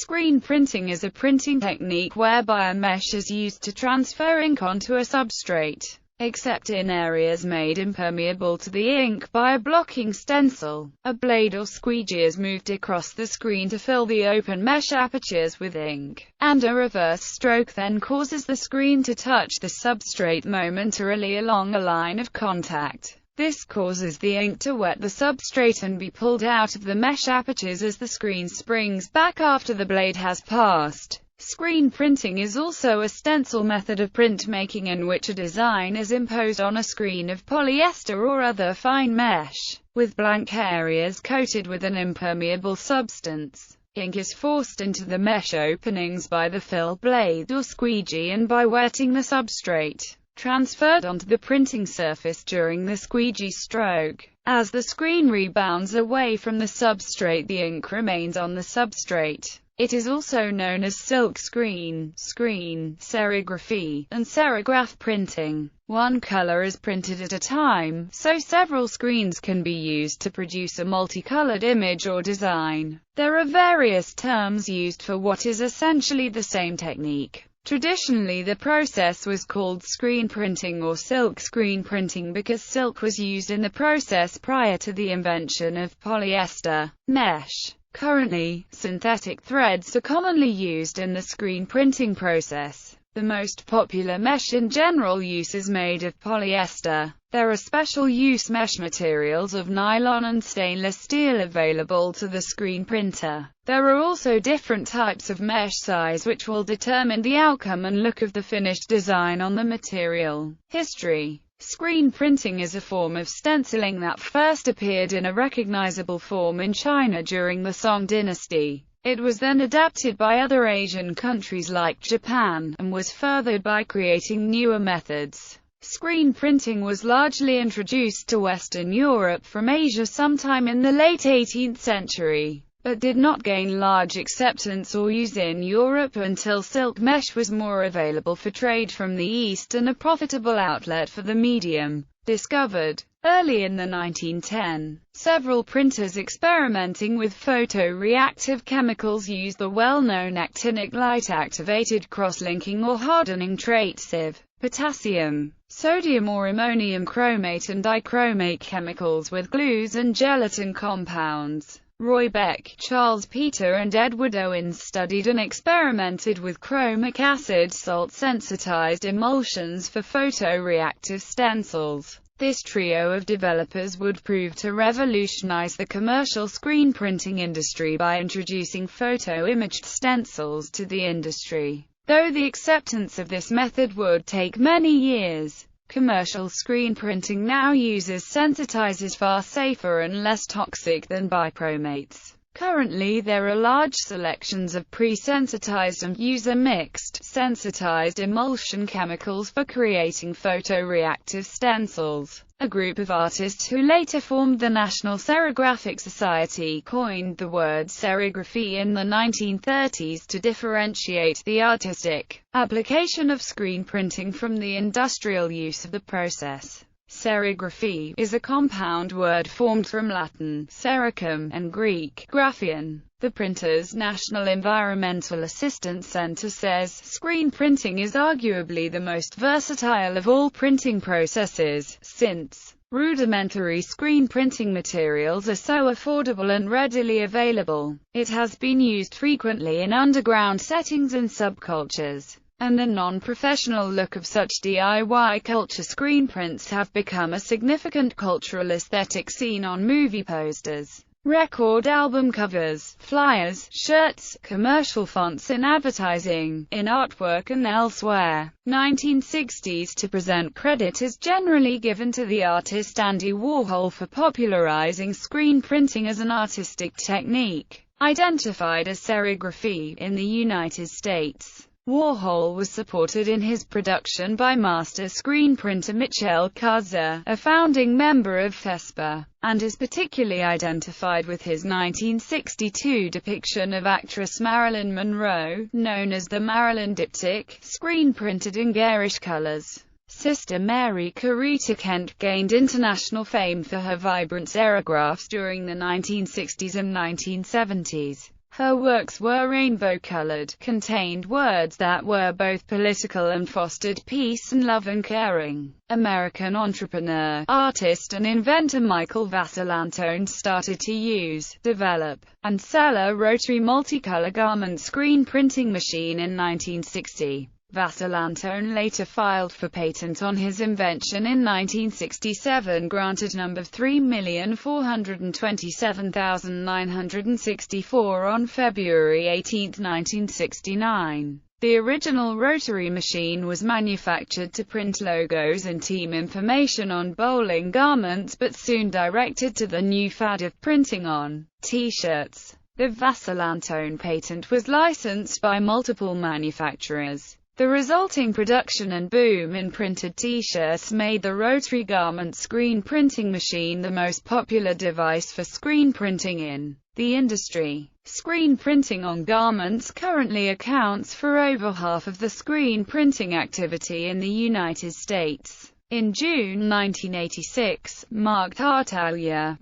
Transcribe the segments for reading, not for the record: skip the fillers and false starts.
Screen printing is a printing technique whereby a mesh is used to transfer ink onto a substrate, except in areas made impermeable to the ink by a blocking stencil. A blade or squeegee is moved across the screen to fill the open mesh apertures with ink, and a reverse stroke then causes the screen to touch the substrate momentarily along a line of contact. This causes the ink to wet the substrate and be pulled out of the mesh apertures as the screen springs back after the blade has passed. Screen printing is also a stencil method of printmaking in which a design is imposed on a screen of polyester or other fine mesh, with blank areas coated with an impermeable substance. Ink is forced into the mesh openings by the fill blade or squeegee and by wetting the substrate, transferred onto the printing surface during the squeegee stroke. As the screen rebounds away from the substrate, the ink remains on the substrate. It is also known as silk screen, serigraphy, and serigraph printing. One color is printed at a time, so several screens can be used to produce a multicolored image or design. There are various terms used for what is essentially the same technique. Traditionally, the process was called screen printing or silk screen printing because silk was used in the process prior to the invention of polyester mesh. Currently, synthetic threads are commonly used in the screen printing process. The most popular mesh in general use is made of polyester. There are special use mesh materials of nylon and stainless steel available to the screen printer. There are also different types of mesh size which will determine the outcome and look of the finished design on the material. History. Screen printing is a form of stenciling that first appeared in a recognizable form in China during the Song dynasty. It was then adapted by other Asian countries like Japan, and was furthered by creating newer methods. Screen printing was largely introduced to Western Europe from Asia sometime in the late 18th century, but did not gain large acceptance or use in Europe until silk mesh was more available for trade from the East and a profitable outlet for the medium. Discovered early in the 1910s, several printers experimenting with photoreactive chemicals used the well-known actinic light-activated cross-linking or hardening trait sieve, potassium, sodium or ammonium chromate and dichromate chemicals with glues and gelatin compounds. Roy Beck, Charles Peter and Edward Owens studied and experimented with chromic acid salt-sensitized emulsions for photoreactive stencils. This trio of developers would prove to revolutionize the commercial screen printing industry by introducing photo-imaged stencils to the industry. Though the acceptance of this method would take many years, commercial screen printing now uses sensitizers far safer and less toxic than bichromates. Currently there are large selections of pre-sensitized and user-mixed, sensitized emulsion chemicals for creating photoreactive stencils. A group of artists who later formed the National Serigraphic Society coined the word serigraphy in the 1930s to differentiate the artistic application of screen printing from the industrial use of the process. Serigraphy is a compound word formed from Latin sericum and Greek graphein. The Printers' National Environmental Assistance Center says, screen printing is arguably the most versatile of all printing processes, since rudimentary screen printing materials are so affordable and readily available. It has been used frequently in underground settings and subcultures, and the non-professional look of such DIY culture screen prints have become a significant cultural aesthetic seen on movie posters, record album covers, flyers, shirts, commercial fonts in advertising, in artwork and elsewhere. 1960s. To present credit is generally given to the artist Andy Warhol for popularizing screen printing as an artistic technique, identified as serigraphy, in the United States. Warhol was supported in his production by master screen printer Michel Kaza, a founding member of FESPA, and is particularly identified with his 1962 depiction of actress Marilyn Monroe, known as the Marilyn diptych, screen-printed in garish colors. Sister Mary Corita Kent gained international fame for her vibrant serigraphs during the 1960s and 1970s. Her works were rainbow-colored, contained words that were both political and fostered peace and love and caring. American entrepreneur, artist and inventor Michael Vassalantone started to use, develop, and sell a rotary multicolor garment screen printing machine in 1960. Vassalantone later filed for patent on his invention in 1967, granted number 3,427,964 on February 18, 1969. The original rotary machine was manufactured to print logos and team information on bowling garments, but soon directed to the new fad of printing on T-shirts. The Vassalantone patent was licensed by multiple manufacturers. The resulting production and boom in printed T-shirts made the rotary garment screen printing machine the most popular device for screen printing in the industry. Screen printing on garments currently accounts for over half of the screen printing activity in the United States. In June 1986, Mark Tartaglia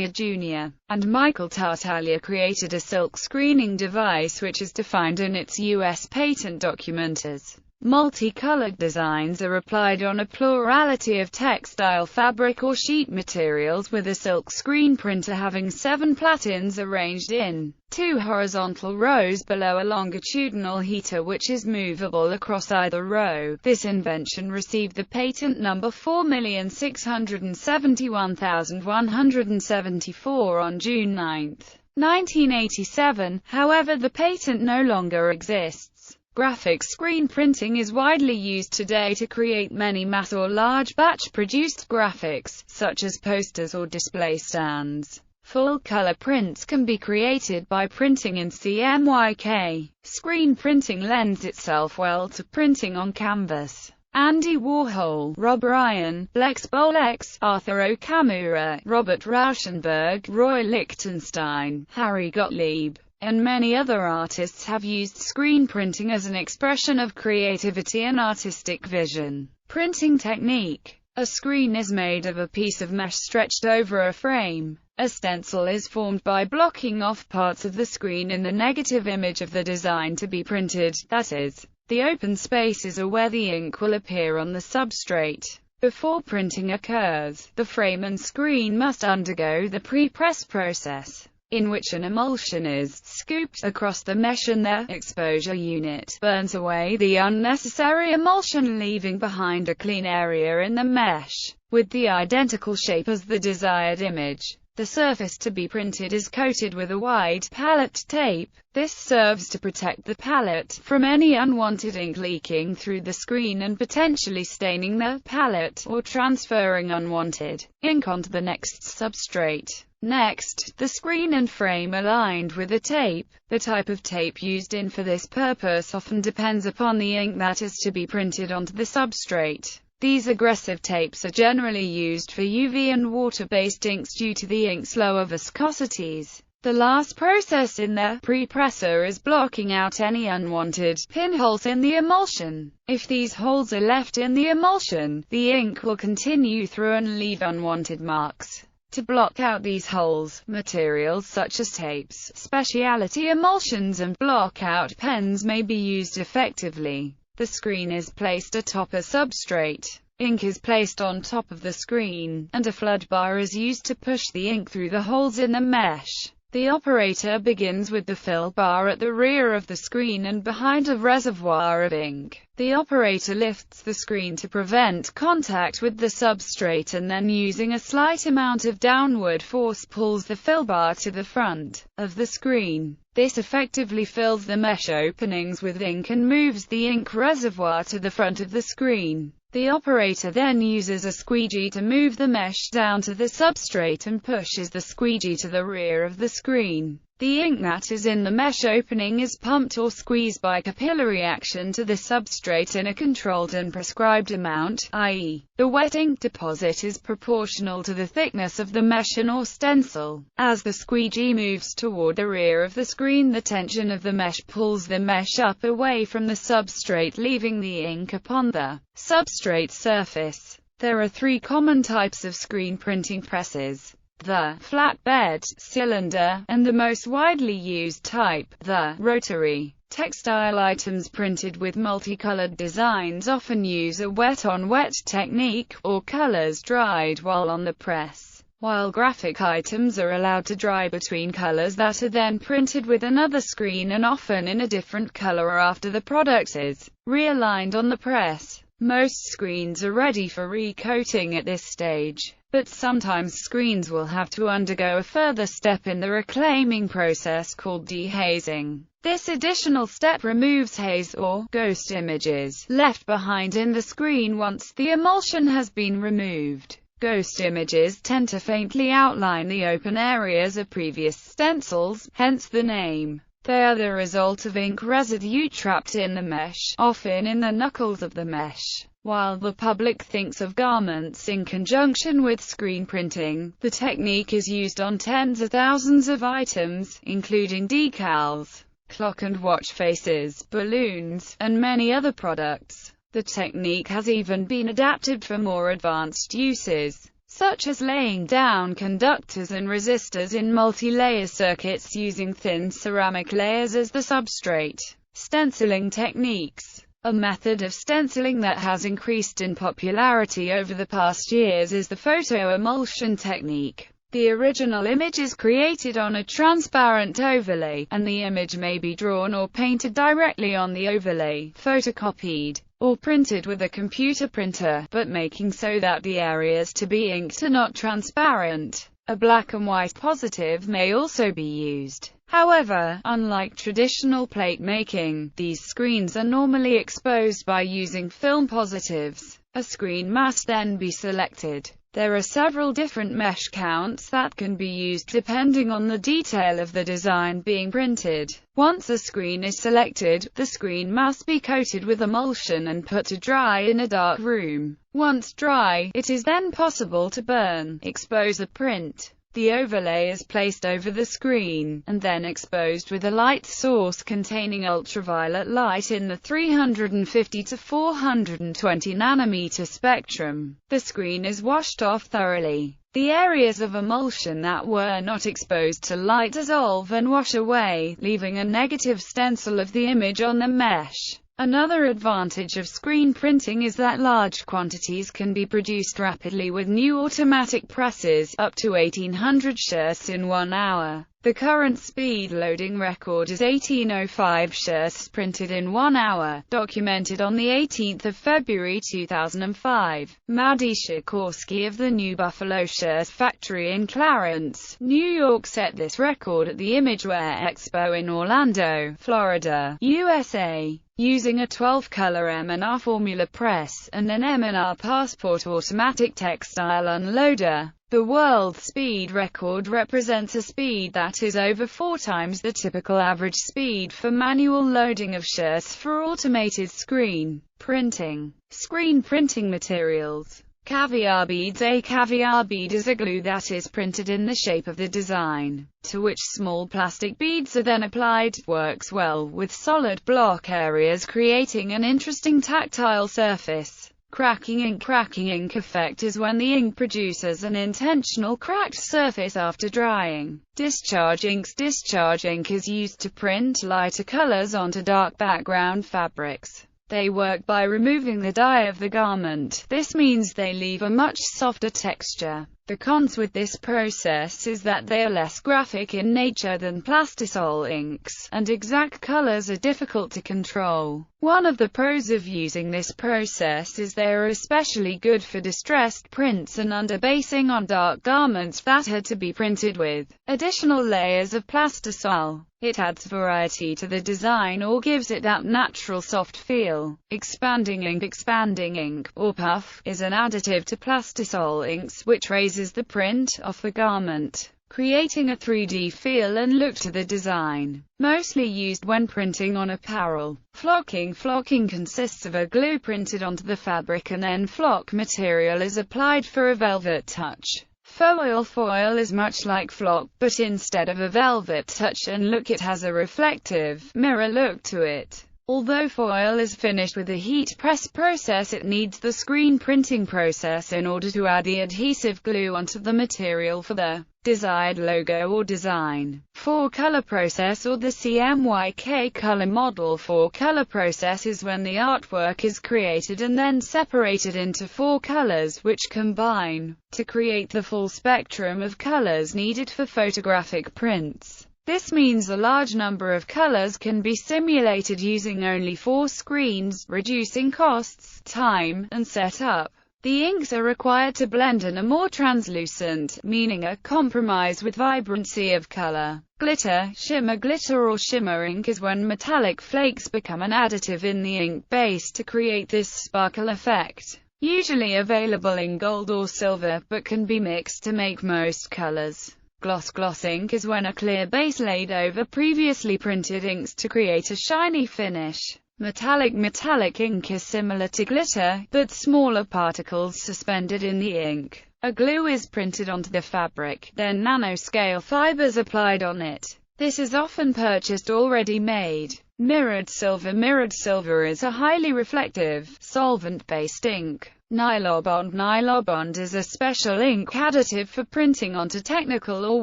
Jr., and Michael Tartaglia created a silk screening device which is defined in its U.S. patent document as multicolored designs are applied on a plurality of textile fabric or sheet materials, with a silk screen printer having 7 platens arranged in 2 horizontal rows below a longitudinal heater which is movable across either row. This invention received the patent number 4,671,174 on June 9, 1987. However, the patent no longer exists. Graphic screen printing is widely used today to create many mass or large batch-produced graphics, such as posters or display stands. Full-color prints can be created by printing in CMYK. Screen printing lends itself well to printing on canvas. Andy Warhol, Rob Ryan, Lex Bolex, Arthur Okamura, Robert Rauschenberg, Roy Lichtenstein, Harry Gottlieb, and many other artists have used screen printing as an expression of creativity and artistic vision. Printing technique. A screen is made of a piece of mesh stretched over a frame. A stencil is formed by blocking off parts of the screen in the negative image of the design to be printed, that is, the open spaces are where the ink will appear on the substrate. Before printing occurs, the frame and screen must undergo the pre-press process, in which an emulsion is scooped across the mesh and the exposure unit burns away the unnecessary emulsion, leaving behind a clean area in the mesh, with the identical shape as the desired image. The surface to be printed is coated with a white palette tape. This serves to protect the palette from any unwanted ink leaking through the screen and potentially staining the palette, or transferring unwanted ink onto the next substrate. Next, the screen and frame are lined with a tape. The type of tape used for this purpose often depends upon the ink that is to be printed onto the substrate. These aggressive tapes are generally used for UV and water-based inks due to the ink's lower viscosities. The last process in the prepresser is blocking out any unwanted pinholes in the emulsion. If these holes are left in the emulsion, the ink will continue through and leave unwanted marks. To block out these holes, materials such as tapes, specialty emulsions and block-out pens may be used effectively. The screen is placed atop a substrate. Ink is placed on top of the screen, and a flood bar is used to push the ink through the holes in the mesh. The operator begins with the fill bar at the rear of the screen and behind a reservoir of ink. The operator lifts the screen to prevent contact with the substrate and then, using a slight amount of downward force, pulls the fill bar to the front of the screen. This effectively fills the mesh openings with ink and moves the ink reservoir to the front of the screen. The operator then uses a squeegee to move the mesh down to the substrate and pushes the squeegee to the rear of the screen. The ink that is in the mesh opening is pumped or squeezed by capillary action to the substrate in a controlled and prescribed amount, i.e., the wet ink deposit is proportional to the thickness of the mesh or stencil. As the squeegee moves toward the rear of the screen, the tension of the mesh pulls the mesh up away from the substrate, leaving the ink upon the substrate surface. There are 3 common types of screen printing presses. the flatbed, cylinder, and the most widely used type, the rotary. Textile items printed with multicolored designs often use a wet-on-wet technique, or colors dried while on the press, while graphic items are allowed to dry between colors that are then printed with another screen and often in a different color after the product is realigned on the press. Most screens are ready for recoating at this stage, but sometimes screens will have to undergo a further step in the reclaiming process called dehazing. This additional step removes haze or ghost images left behind in the screen once the emulsion has been removed. Ghost images tend to faintly outline the open areas of previous stencils, hence the name. They are the result of ink residue trapped in the mesh, often in the knuckles of the mesh. While the public thinks of garments in conjunction with screen printing, the technique is used on tens of thousands of items, including decals, clock and watch faces, balloons, and many other products. The technique has even been adapted for more advanced uses, such as laying down conductors and resistors in multi-layer circuits using thin ceramic layers as the substrate. Stenciling techniques. A method of stenciling that has increased in popularity over the past years is the photo-emulsion technique. The original image is created on a transparent overlay, and the image may be drawn or painted directly on the overlay, photocopied, or printed with a computer printer, but making so that the areas to be inked are not transparent. A black and white positive may also be used. However, unlike traditional plate making, these screens are normally exposed by using film positives. A screen must then be selected. There are several different mesh counts that can be used depending on the detail of the design being printed. Once a screen is selected, the screen must be coated with emulsion and put to dry in a dark room. Once dry, it is then possible to burn, expose the print. The overlay is placed over the screen, and then exposed with a light source containing ultraviolet light in the 350 to 420 nanometer spectrum. The screen is washed off thoroughly. The areas of emulsion that were not exposed to light dissolve and wash away, leaving a negative stencil of the image on the mesh. Another advantage of screen printing is that large quantities can be produced rapidly with new automatic presses, up to 1800 shirts in 1 hour. The current speed loading record is 1805 shirts printed in 1 hour, documented on the 18th of February 2005. Maddie Sikorsky of the New Buffalo Shirt Factory in Clarence, New York set this record at the Imageware Expo in Orlando, Florida, USA. Using a 12-color M&R formula press, and an M&R Passport automatic textile unloader. The world speed record represents a speed that is over 4 times the typical average speed for manual loading of shirts for automated screen printing. Screen printing materials. Caviar beads. A caviar bead is a glue that is printed in the shape of the design, to which small plastic beads are then applied. Works well with solid block areas, creating an interesting tactile surface. Cracking ink. Cracking ink effect is when the ink produces an intentional cracked surface after drying. Discharge inks. Discharge ink is used to print lighter colors onto dark background fabrics. They work by removing the dye of the garment. This means they leave a much softer texture. The cons with this process is that they are less graphic in nature than plastisol inks, and exact colors are difficult to control. One of the pros of using this process is they are especially good for distressed prints and underbasing on dark garments that are to be printed with additional layers of plastisol. It adds variety to the design or gives it that natural soft feel. Expanding ink. Expanding ink, or puff, is an additive to plastisol inks which raises the print off the garment, creating a 3D feel and look to the design. Mostly used when printing on apparel. Flocking. Flocking consists of a glue printed onto the fabric and then flock material is applied for a velvet touch. Foil. Foil is much like flock, but instead of a velvet touch and look it has a reflective, mirror look to it. Although foil is finished with a heat press process, it needs the screen printing process in order to add the adhesive glue onto the material for the desired logo or design. 4-color process, or the CMYK color model. 4-color process is when the artwork is created and then separated into 4 colors, which combine to create the full spectrum of colors needed for photographic prints. This means a large number of colors can be simulated using only 4 screens, reducing costs, time, and setup. The inks are required to blend and are more translucent, meaning a compromise with vibrancy of color. Glitter, shimmer glitter or shimmer ink is when metallic flakes become an additive in the ink base to create this sparkle effect. Usually available in gold or silver, but can be mixed to make most colors. Gloss ink is when a clear base laid over previously printed inks to create a shiny finish. Metallic ink is similar to glitter, but smaller particles suspended in the ink. A glue is printed onto the fabric, then nanoscale fibers applied on it. This is often purchased already made. Mirrored silver is a highly reflective, solvent-based ink. Nylobond is a special ink additive for printing onto technical or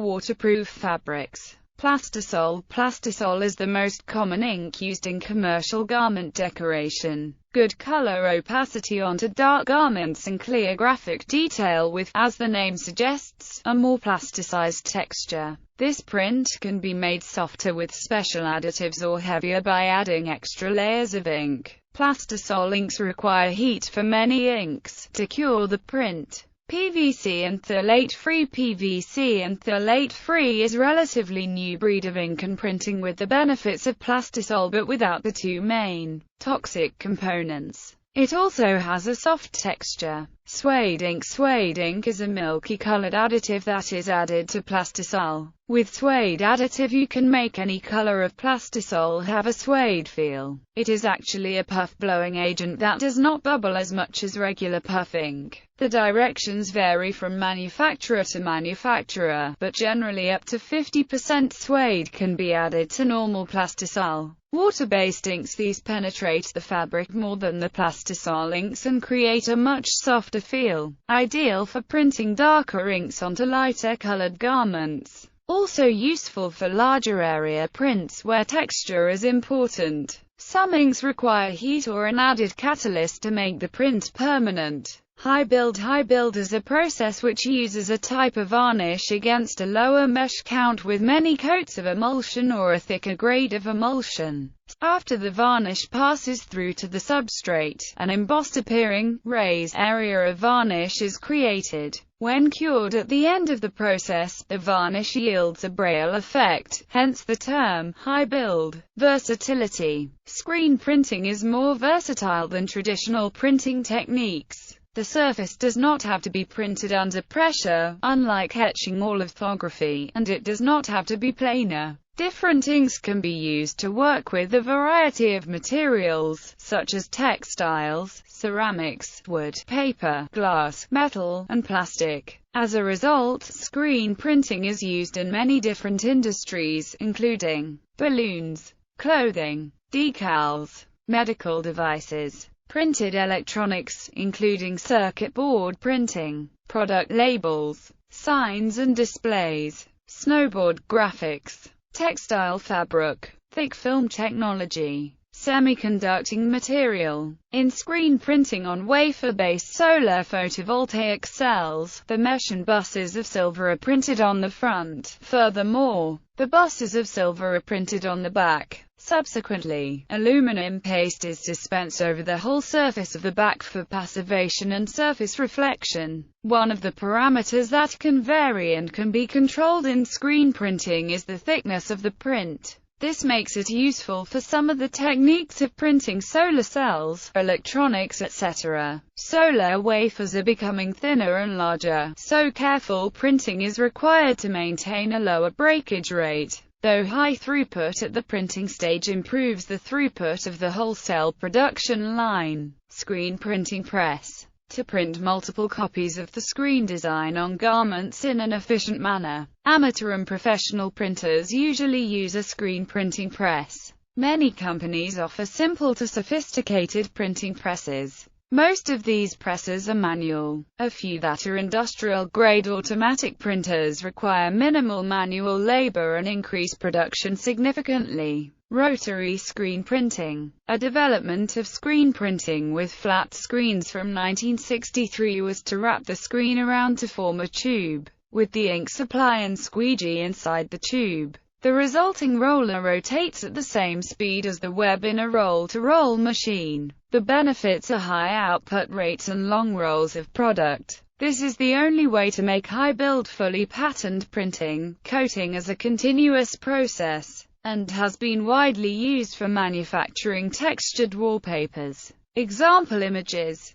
waterproof fabrics. Plastisol is the most common ink used in commercial garment decoration. Good color opacity onto dark garments and clear graphic detail with, as the name suggests, a more plasticized texture. This print can be made softer with special additives or heavier by adding extra layers of ink. Plastisol inks require heat for many inks to cure the print. PVC and phthalate-free. PVC and phthalate-free is relatively new breed of ink and printing with the benefits of plastisol but without the 2 main toxic components. It also has a soft texture. Suede ink is a milky-colored additive that is added to plastisol. With suede additive you can make any color of plastisol have a suede feel. It is actually a puff-blowing agent that does not bubble as much as regular puff ink. The directions vary from manufacturer to manufacturer, but generally up to 50% suede can be added to normal plastisol. Water-based inks, these penetrate the fabric more than the plastisol inks and create a much softer feel, ideal for printing darker inks onto lighter colored garments. Also useful for larger area prints where texture is important. Some inks require heat or an added catalyst to make the print permanent. High build is a process which uses a type of varnish against a lower mesh count with many coats of emulsion or a thicker grade of emulsion. After the varnish passes through to the substrate, an embossed appearing, raised area of varnish is created. When cured at the end of the process, the varnish yields a braille effect, hence the term, high build. Versatility. Screen printing is more versatile than traditional printing techniques. The surface does not have to be printed under pressure, unlike etching or lithography, and it does not have to be planar. Different inks can be used to work with a variety of materials, such as textiles, ceramics, wood, paper, glass, metal, and plastic. As a result, screen printing is used in many different industries, including balloons, clothing, decals, medical devices, printed electronics, including circuit board printing, product labels, signs and displays, snowboard graphics, textile fabric, thick film technology, semiconducting material. In screen printing on wafer-based solar photovoltaic cells, the mesh and buses of silver are printed on the front. Furthermore, the buses of silver are printed on the back. Subsequently, aluminum paste is dispensed over the whole surface of the back for passivation and surface reflection. One of the parameters that can vary and can be controlled in screen printing is the thickness of the print. This makes it useful for some of the techniques of printing solar cells, electronics, etc. Solar wafers are becoming thinner and larger, so careful printing is required to maintain a lower breakage rate. Though high throughput at the printing stage improves the throughput of the wholesale production line. Screen printing press. To print multiple copies of the screen design on garments in an efficient manner, amateur and professional printers usually use a screen printing press. Many companies offer simple to sophisticated printing presses. Most of these presses are manual. A few that are industrial-grade automatic printers require minimal manual labor and increase production significantly. Rotary screen printing. A development of screen printing with flat screens from 1963 was to wrap the screen around to form a tube, with the ink supply and squeegee inside the tube. The resulting roller rotates at the same speed as the web in a roll-to-roll machine. The benefits are high output rates and long rolls of product. This is the only way to make high-build fully patterned printing, coating as a continuous process, and has been widely used for manufacturing textured wallpapers. Example images.